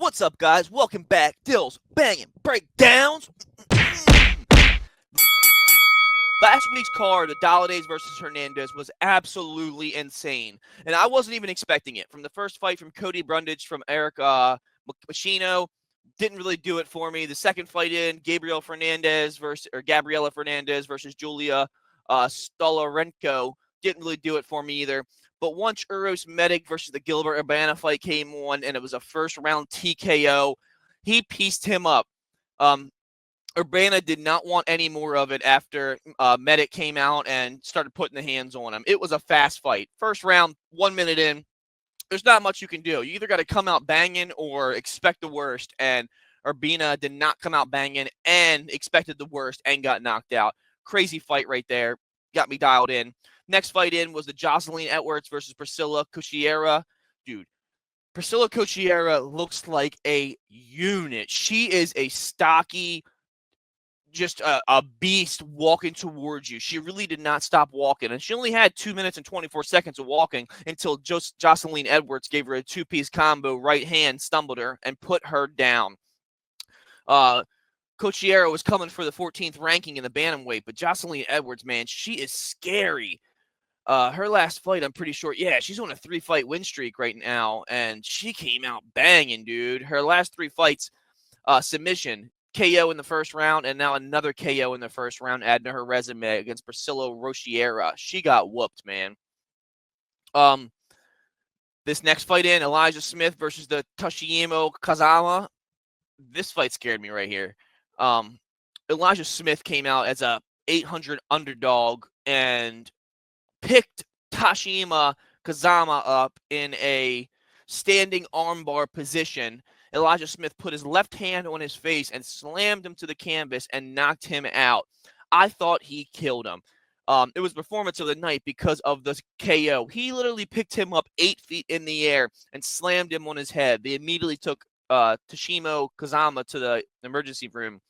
What's up, guys? Welcome back. Dill's Bangin Breakdowns. Last week's card, the Days versus Hernandez, was absolutely insane. And I wasn't even expecting it. From the first fight from Cody Brundage, from Eric Machino, didn't really do it for me. The second fight in, Gabriela Fernandez versus Julia Stolarenko, didn't really do it for me either. But once Uros Medic versus the Gilbert Urbana fight came on, and it was a first-round TKO, he pieced him up. Urbana did not want any more of it after Medic came out and started putting the hands on him. It was a fast fight. First round, 1 minute in, there's not much you can do. You either got to come out banging or expect the worst, and Urbana did not come out banging and expected the worst and got knocked out. Crazy fight right there. Got me dialed in. Next fight in was the Jocelyn Edwards versus Priscilla Cuchillera. Dude, Priscilla Cuchillera looks like a unit. She is a stocky, just a beast walking towards you. She really did not stop walking. And she only had 2 minutes and 24 seconds of walking until Jocelyn Edwards gave her a two-piece combo, right hand, stumbled her, and put her down. Cuchillera was coming for the 14th ranking in the bantamweight, but Jocelyn Edwards, man, she is scary. Her last fight, I'm pretty sure, she's on a 3-fight win streak right now, and she came out banging, dude. Her last 3 fights, submission, KO in the first round, and now another KO in the first round, adding to her resume against Priscilla Rochiera. She got whooped, man. This next fight in, Elijah Smith versus the Toshiyumo Kazama. This fight scared me right here. Elijah Smith came out as a 800 underdog and picked Toshiyumo Kazama up in a standing armbar position. Elijah Smith put his left hand on his face and slammed him to the canvas and knocked him out. I thought he killed him. It was performance of the night because of the KO. He literally picked him up 8 feet in the air and slammed him on his head. They immediately took Toshiyumo Kazama to the emergency room.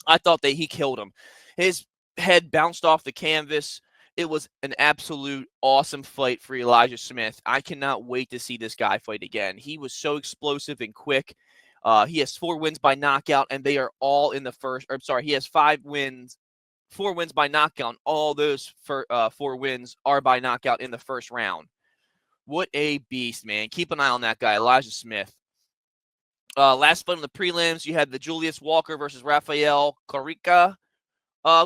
I thought that he killed him. His head bounced off the canvas. It was an absolute awesome fight for Elijah Smith. I cannot wait to see this guy fight again. He was so explosive and quick. He has 4 wins by knockout, and they are all in the first. Or, sorry, he has 5 wins, 4 wins by knockout. All those 4 wins are by knockout in the first round. What a beast, man. Keep an eye on that guy, Elijah Smith. Last fight on the prelims, you had the Julius Walker versus Rafael Corica.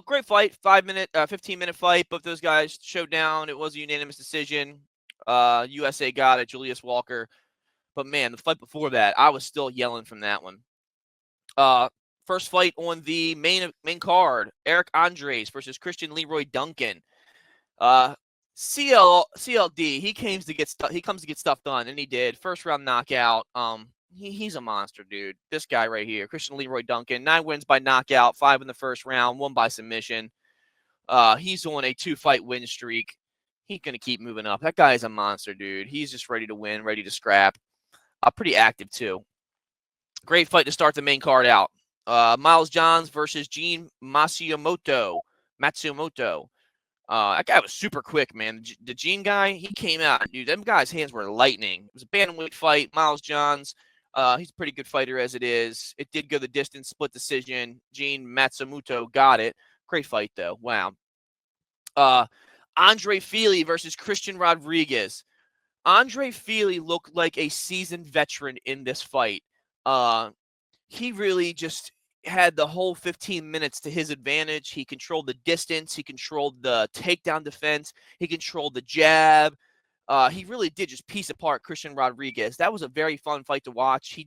Great fight, 15-minute fight. Both those guys showed down. It was a unanimous decision. USA got it, Julius Walker. But, man, the fight before that, I was still yelling from that one. First fight on the main card, Eric Andres versus Christian Leroy Duncan. CLD, he comes to get stuff done, and he did. First round knockout. He's a monster, dude. This guy right here, Christian Leroy Duncan, 9 wins by knockout, 5 in the first round, 1 by submission. He's on a 2-fight win streak. He's going to keep moving up. That guy is a monster, dude. He's just ready to win, ready to scrap. Pretty active, too. Great fight to start the main card out. Miles Johns versus Gene Matsumoto. That guy was super quick, man. The Gene guy, he came out. Dude, them guys' hands were lightning. It was a bantamweight fight. Miles Johns, he's a pretty good fighter as it is. It did go the distance, split decision. Gene Matsumoto got it. Great fight, though. Wow. Andre Fili versus Christian Rodriguez. Andre Fili looked like a seasoned veteran in this fight. He really just had the whole 15 minutes to his advantage. He controlled the distance. He controlled the takedown defense. He controlled the jab. He really did just piece apart Christian Rodriguez. That was a very fun fight to watch.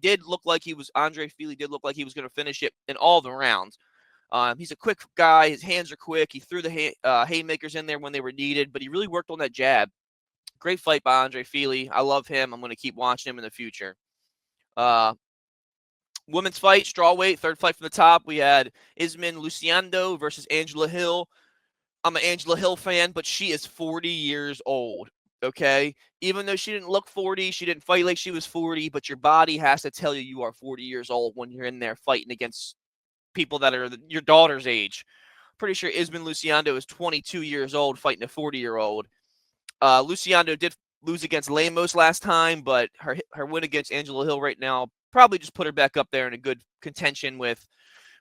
Andre Fili did look like he was going to finish it in all the rounds. He's a quick guy. His hands are quick. He threw the haymakers in there when they were needed, but he really worked on that jab. Great fight by Andre Fili. I love him. I'm going to keep watching him in the future. Women's fight, strawweight, third fight from the top. We had Ismin Luciando versus Angela Hill. I'm an Angela Hill fan, but she is 40 years old, okay? Even though she didn't look 40, she didn't fight like she was 40, but your body has to tell you are 40 years old when you're in there fighting against people that are your daughter's age. Pretty sure Ismin Luciando is 22 years old fighting a 40-year-old. Luciando did lose against Lemos last time, but her win against Angela Hill right now probably just put her back up there in a good contention with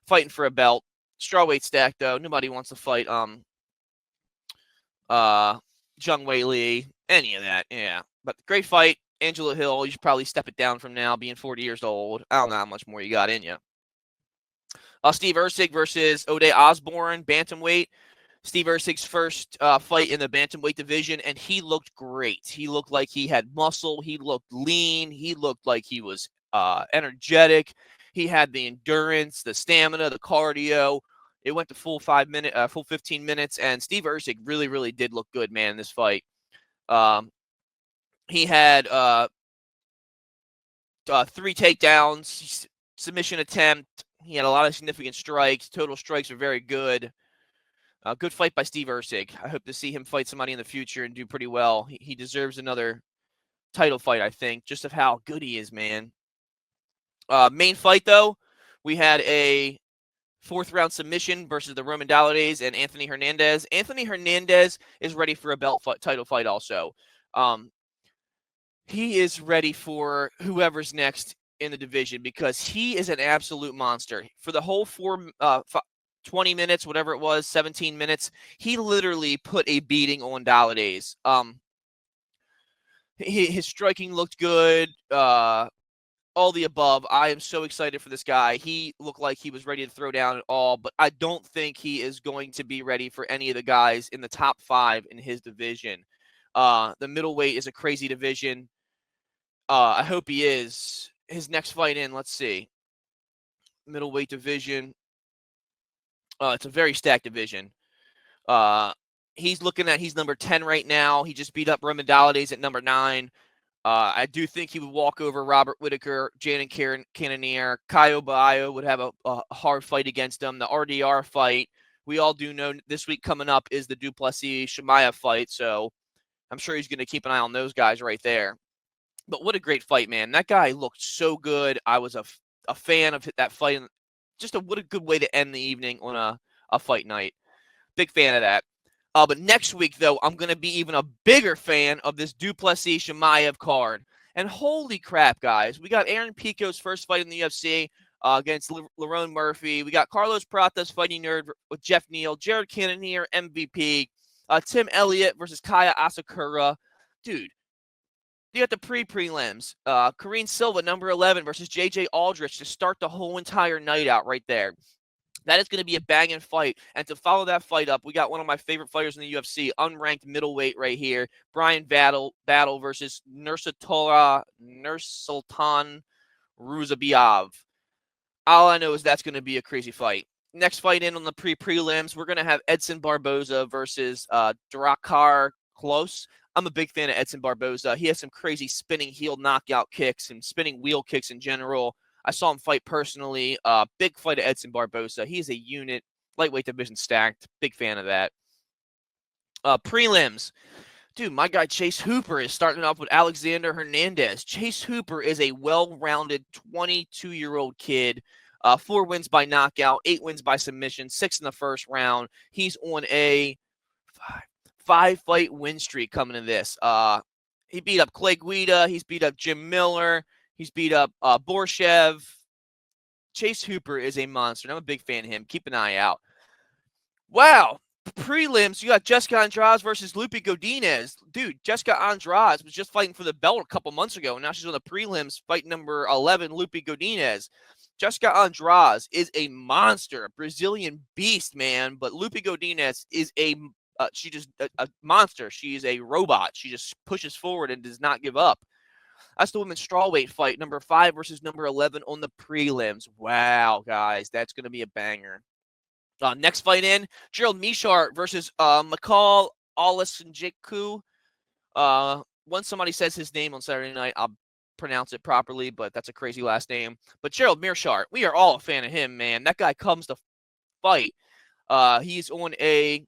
fighting for a belt. Strawweight stack though, nobody wants to fight Zhang Wei Li, any of that. Yeah, but great fight. Angela Hill, you should probably step it down from now, being 40 years old. I don't know how much more you got in you. Steve Erceg versus O'Day Osborne, bantamweight. Steve Erceg's first fight in the bantamweight division, and he looked great. He looked like he had muscle. He looked lean. He looked like he was energetic. He had the endurance, the stamina, the cardio. It went to full 15 minutes, and Steve Erceg really, really did look good, man, in this fight. He had 3 takedowns, submission attempt. He had a lot of significant strikes. Total strikes are very good. Good fight by Steve Erceg. I hope to see him fight somebody in the future and do pretty well. He deserves another title fight, I think, just of how good he is, man. Main fight, though, we had a 4th-round submission versus the Roman Dalades and Anthony Hernandez. Anthony Hernandez is ready for a title fight also. He is ready for whoever's next in the division because he is an absolute monster. For the whole 20 minutes, whatever it was, 17 minutes, he literally put a beating on Dalades. His striking looked good. All the above. I am so excited for this guy. He looked like he was ready to throw down at all, but I don't think he is going to be ready for any of the guys in the top 5 in his division. The middleweight is a crazy division. I hope he is. His next fight in, let's see. Middleweight division. It's a very stacked division. He's number 10 right now. He just beat up Roman Dalades at number 9. I do think he would walk over Robert Whitaker, Jaden Cannonier. Caio Baio would have a hard fight against him. The RDR fight, we all do know this week coming up is the Duplessis-Chimaev fight, so I'm sure he's going to keep an eye on those guys right there. But what a great fight, man. That guy looked so good. I was a fan of that fight. Just what a good way to end the evening on a fight night. Big fan of that. But next week, though, I'm going to be even a bigger fan of this Duplessis-Chimaev card. And holy crap, guys. We got Aaron Pico's first fight in the UFC against Lerone Murphy. We got Carlos Pratas fighting nerd with Jeff Neal. Jared Cannonier, MVP. Tim Elliott versus Kaya Asakura. Dude, you got the prelims. Karine Silva, number 11, versus J.J. Aldrich to start the whole entire night out right there. That is going to be a banging fight. And to follow that fight up, we got one of my favorite fighters in the UFC, unranked middleweight right here, Brian Battle versus Nursultan Ruzabiov. All I know is that's going to be a crazy fight. Next fight in on the prelims, we're going to have Edson Barboza versus Drakkar Klose. I'm a big fan of Edson Barboza. He has some crazy spinning heel knockout kicks and spinning wheel kicks in general. I saw him fight personally. Big fight of Edson Barboza. He's a unit, lightweight division stacked. Big fan of that. Prelims. Dude, my guy Chase Hooper is starting off with Alexander Hernandez. Chase Hooper is a well-rounded 22-year-old kid. 4 wins by knockout, 8 wins by submission, 6 in the first round. He's on a 5-fight win streak coming in this. He beat up Clay Guida. He's beat up Jim Miller. He's beat up Borshev. Chase Hooper is a monster, and I'm a big fan of him. Keep an eye out. Wow. Prelims, you got Jessica Andrade versus Lupe Godinez. Dude, Jessica Andrade was just fighting for the belt a couple months ago, and now she's on the prelims, fight number 11, Lupe Godinez. Jessica Andrade is a monster, a Brazilian beast, man, but Lupe Godinez is a monster. She's a robot. She just pushes forward and does not give up. That's the women's strawweight fight, number 5 versus number 11 on the prelims. Wow, guys, that's going to be a banger. Next fight in, Gerald Meerschaert versus McCall Olasunjiku. Once somebody says his name on Saturday night, I'll pronounce it properly, but that's a crazy last name. But Gerald Meerschaert, we are all a fan of him, man. That guy comes to fight. He's on a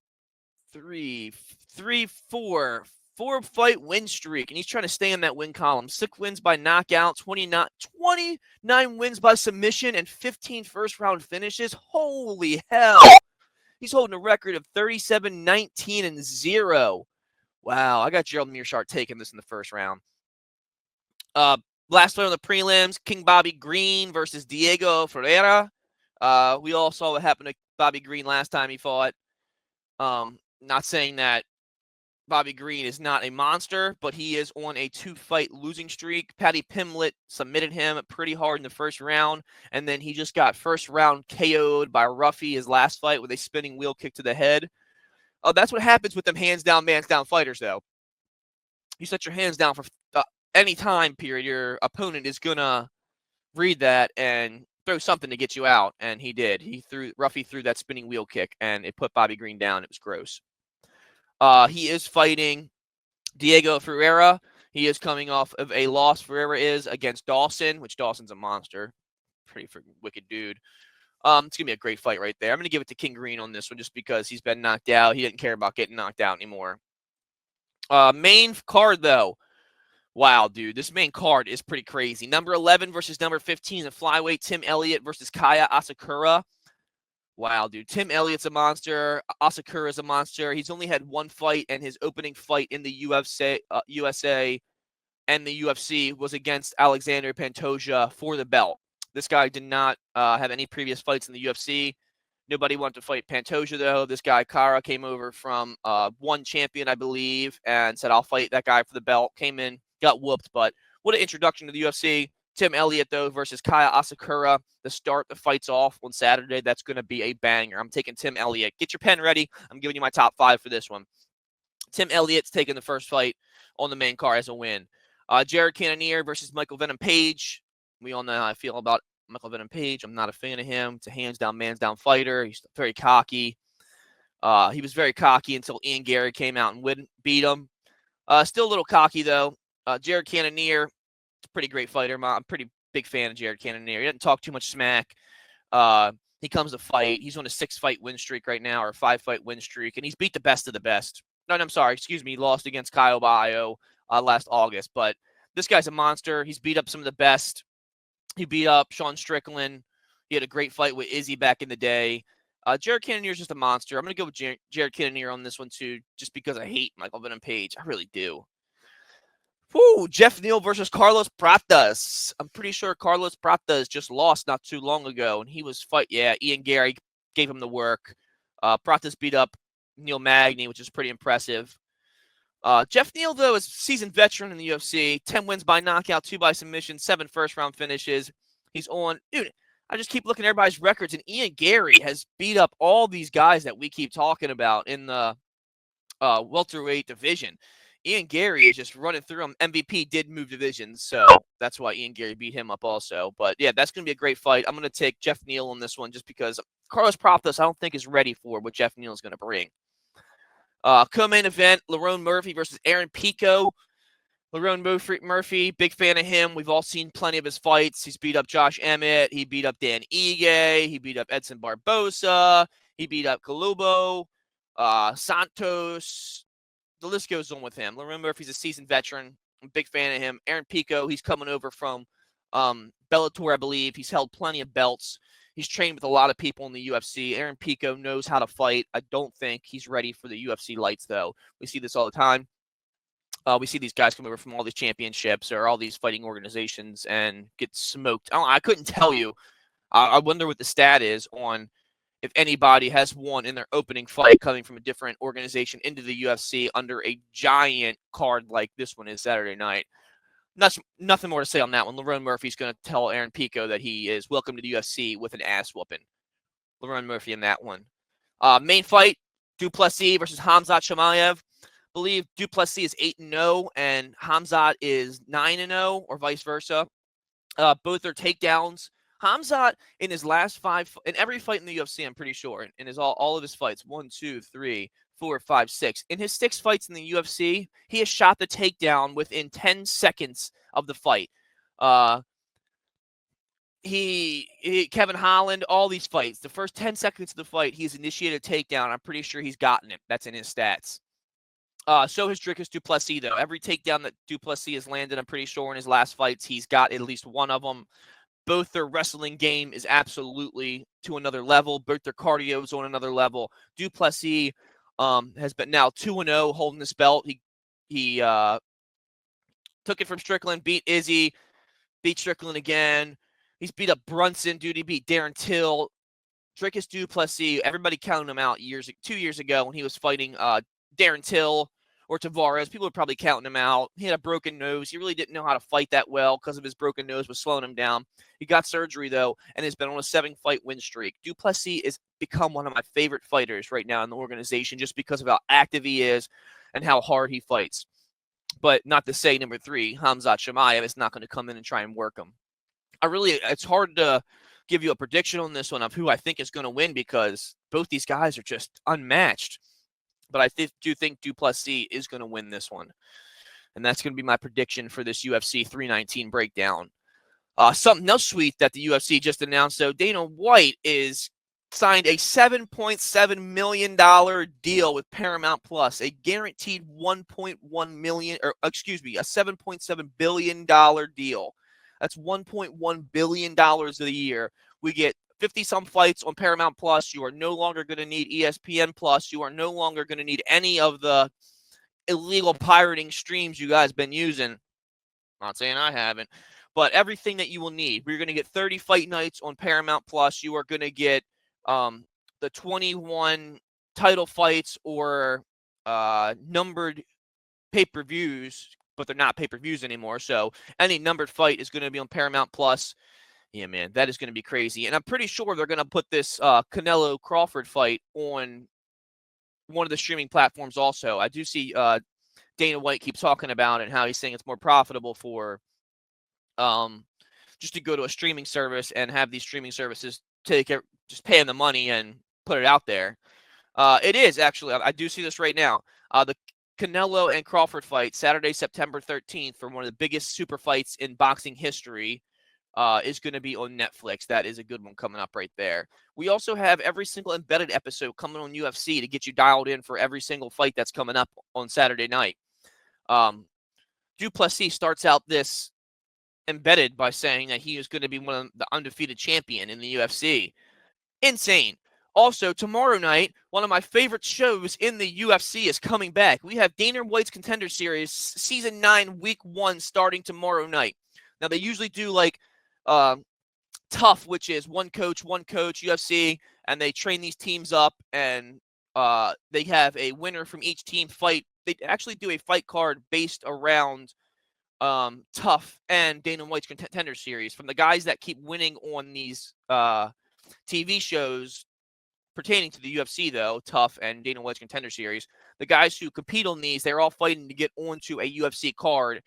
4-fight win streak, and he's trying to stay in that win column. 6 wins by knockout, 29 wins by submission, and 15 first-round finishes. Holy hell. He's holding a record of 37-19-0. Wow, I got Gerald Meerschaert taking this in the first round. Last fight on the prelims, King Bobby Green versus Diego Ferreira. We all saw what happened to Bobby Green last time he fought. Not saying that Bobby Green is not a monster, but he is on a 2-fight losing streak. Paddy Pimblett submitted him pretty hard in the first round, and then he just got first round KO'd by Ruffy his last fight with a spinning wheel kick to the head. That's what happens with them hands down, man's down fighters, though. You set your hands down for any time period, your opponent is going to read that and throw something to get you out, and he did. Ruffy threw that spinning wheel kick, and it put Bobby Green down. It was gross. He is fighting Diego Ferreira. He is coming off of a loss. Ferreira is against Dawson, which Dawson's a monster. Pretty freaking wicked dude. It's going to be a great fight right there. I'm going to give it to King Green on this one just because he's been knocked out. He didn't care about getting knocked out anymore. Main card, though. Wow, dude. This main card is pretty crazy. Number 11 versus number 15 in flyweight. Tim Elliott versus Kaya Asakura. Wow, dude. Tim Elliott's a monster. Asakura's a monster. He's only had one fight, and his opening fight in the USA and the UFC was against Alexander Pantoja for the belt. This guy did not have any previous fights in the UFC. Nobody wanted to fight Pantoja, though. This guy, Kara, came over from one champion, I believe, and said, I'll fight that guy for the belt. Came in, got whooped, but what an introduction to the UFC. Tim Elliott, though, versus Kaya Asakura to start the fights off on Saturday. That's going to be a banger. I'm taking Tim Elliott. Get your pen ready. I'm giving you my top 5 for this one. Tim Elliott's taking the first fight on the main card as a win. Jared Cannonier versus Michael Venom Page. We all know how I feel about Michael Venom Page. I'm not a fan of him. It's a hands-down, man's-down fighter. He's very cocky. He was very cocky until Ian Gary came out and beat him. Still a little cocky, though. Jared Cannonier, a pretty great fighter. I'm a pretty big fan of Jared Cannonier. He doesn't talk too much smack. He comes to fight. He's on a 6-fight win streak right now, or a 5-fight win streak, and he's beat the best of the best. No, I'm sorry. Excuse me. He lost against Kyle Baio last August, but this guy's a monster. He's beat up some of the best. He beat up Sean Strickland. He had a great fight with Izzy back in the day. Jared Cannonier is just a monster. I'm going to go with Jared Cannonier on this one, too, just because I hate Michael Venom Page. I really do. Whew, Jeff Neal versus Carlos Pratas. I'm pretty sure Carlos Pratas just lost not too long ago, and he was Ian Gary gave him the work. Pratas beat up Neil Magny, which is pretty impressive. Jeff Neal, though, is a seasoned veteran in the UFC. 10 wins by knockout, 2 by submission, 7 first-round finishes. He's on... Dude, I just keep looking at everybody's records, and Ian Gary has beat up all these guys that we keep talking about in the welterweight division. Ian Gary is just running through them. MVP did move divisions, so that's why Ian Gary beat him up also. But, yeah, that's going to be a great fight. I'm going to take Jeff Neal on this one just because Carlos Pratas I don't think is ready for what Jeff Neal is going to bring. Co-main event, Lerone Murphy versus Aaron Pico. Lerone Murphy, big fan of him. We've all seen plenty of his fights. He's beat up Josh Emmett. He beat up Dan Ige. He beat up Edson Barbosa. He beat up Colubo, Santos. The list goes on with him. Lerone Murphy's a seasoned veteran. I'm a big fan of him. Aaron Pico, he's coming over from Bellator, I believe. He's held plenty of belts. He's trained with a lot of people in the UFC. Aaron Pico knows how to fight. I don't think he's ready for the UFC lights, though. We see this all the time. We see these guys come over from all these championships or all these fighting organizations and get smoked. I couldn't tell you. I wonder what the stat is on if anybody has won in their opening fight coming from a different organization into the UFC under a giant card like this one is Saturday night. Nothing more to say on that one. Lerone Murphy's going to tell Aaron Pico that he is welcome to the UFC with an ass whooping. Lerone Murphy in that one. Main fight, Duplessis versus Khamzat Chimaev. I believe Duplessis is 8-0 and Khamzat is 9-0 or vice versa. Both are takedowns. Khamzat in his last 5, in every fight in the UFC, I'm pretty sure, in his all of his fights, 1, 2, 3, 4, 5, 6. In his 6 fights in the UFC, he has shot the takedown within 10 seconds of the fight. Kevin Holland, all these fights, the first 10 seconds of the fight, he's initiated a takedown. I'm pretty sure he's gotten it. That's in his stats. So has Dricus Duplessis, though. Every takedown that Duplessis has landed, I'm pretty sure in his last fights, he's got at least one of them. Both their wrestling game is absolutely to another level. Both their cardio is on another level. Duplessis has been now 2-0 holding this belt. He He took it from Strickland, beat Izzy, beat Strickland again. He's beat up Brunson, dude. He beat Darren Till. Dricus du Plessis, everybody counted him out 2 years ago when he was fighting Darren Till or Tavares. People were probably counting him out. He had a broken nose. He really didn't know how to fight that well because of his broken nose was slowing him down. He got surgery, though, and has been on a 7-fight win streak. Du Plessis has become one of my favorite fighters right now in the organization just because of how active he is and how hard he fights. But not to say number 3, Khamzat Chimaev, is not going to come in and try and work him. It's hard to give you a prediction on this one of who I think is going to win because both these guys are just unmatched. But I do think du Plessis is going to win this one. And that's going to be my prediction for this UFC 319 breakdown. Something else sweet that the UFC just announced, though, Dana White is signed a $7.7 million deal with Paramount Plus, a guaranteed $1.1 million, or excuse me, a $7.7 billion deal. That's $1.1 billion a year. We get 50-some fights on Paramount Plus. You are no longer going to need ESPN Plus. You are no longer going to need any of the illegal pirating streams you guys been using. I'm not saying I haven't, but everything that you will need. We're going to get 30 fight nights on Paramount Plus. You are going to get the 21 title fights or numbered pay-per-views, but they're not pay-per-views anymore. So any numbered fight is going to be on Paramount Plus. Yeah, man, that is going to be crazy. And I'm pretty sure they're going to put this Canelo Crawford fight on one of the streaming platforms also. I do see Dana White keep talking about it and how he's saying it's more profitable for just to go to a streaming service and have these streaming services just pay him the money and put it out there. It is actually. I do see this right now. The Canelo and Crawford fight, Saturday, September 13th, for one of the biggest super fights in boxing history, is going to be on Netflix. That is a good one coming up right there. We also have every single embedded episode coming on UFC to get you dialed in for every single fight that's coming up on Saturday night. Du Plessis starts out this embedded by saying that he is going to be one of the undefeated champion in the UFC. Insane. Also, tomorrow night, one of my favorite shows in the UFC is coming back. We have Dana White's Contender Series, Season 9, Week 1, starting tomorrow night. Now, they usually do, like, Tough, which is one coach, UFC, and they train these teams up, and they have a winner from each team fight. They actually do a fight card based around Tough and Dana White's Contender Series. From the guys that keep winning on these TV shows pertaining to the UFC, though, Tough and Dana White's Contender Series, the guys who compete on these, they're all fighting to get onto a UFC card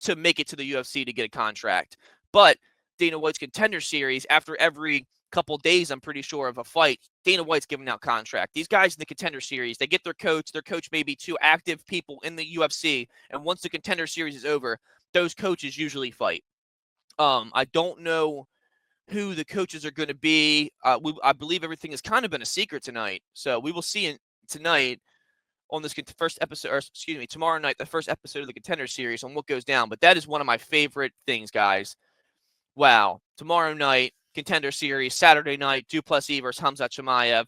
to make it to the UFC to get a contract. But Dana White's Contender Series, after every couple days, I'm pretty sure, of a fight, Dana White's giving out contract. These guys in the Contender Series, they get their coach may be 2 active people in the UFC, and once the Contender Series is over, those coaches usually fight. I don't know who the coaches are going to be. I believe everything has kind of been a secret tonight. So we will see tonight on this first episode, or excuse me, tomorrow night, the first episode of the Contender Series on what goes down. But that is one of my favorite things, guys. Wow. Tomorrow night, Contender Series. Saturday night, du Plessis versus Khamzat Chimaev.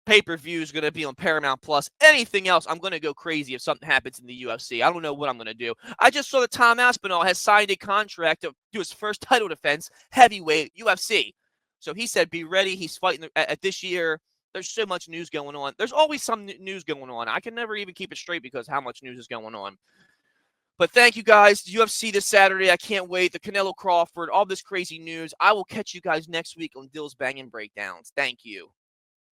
Pay-per-view is going to be on Paramount Plus. Anything else, I'm going to go crazy if something happens in the UFC. I don't know what I'm going to do. I just saw that Tom Aspinall has signed a contract to do his first title defense, heavyweight, UFC. So he said, be ready. He's fighting at this year. There's so much news going on. There's always some news going on. I can never even keep it straight because how much news is going on. But thank you, guys. UFC this Saturday. I can't wait. The Canelo Crawford, all this crazy news. I will catch you guys next week on Dill's Bangin' Breakdowns. Thank you.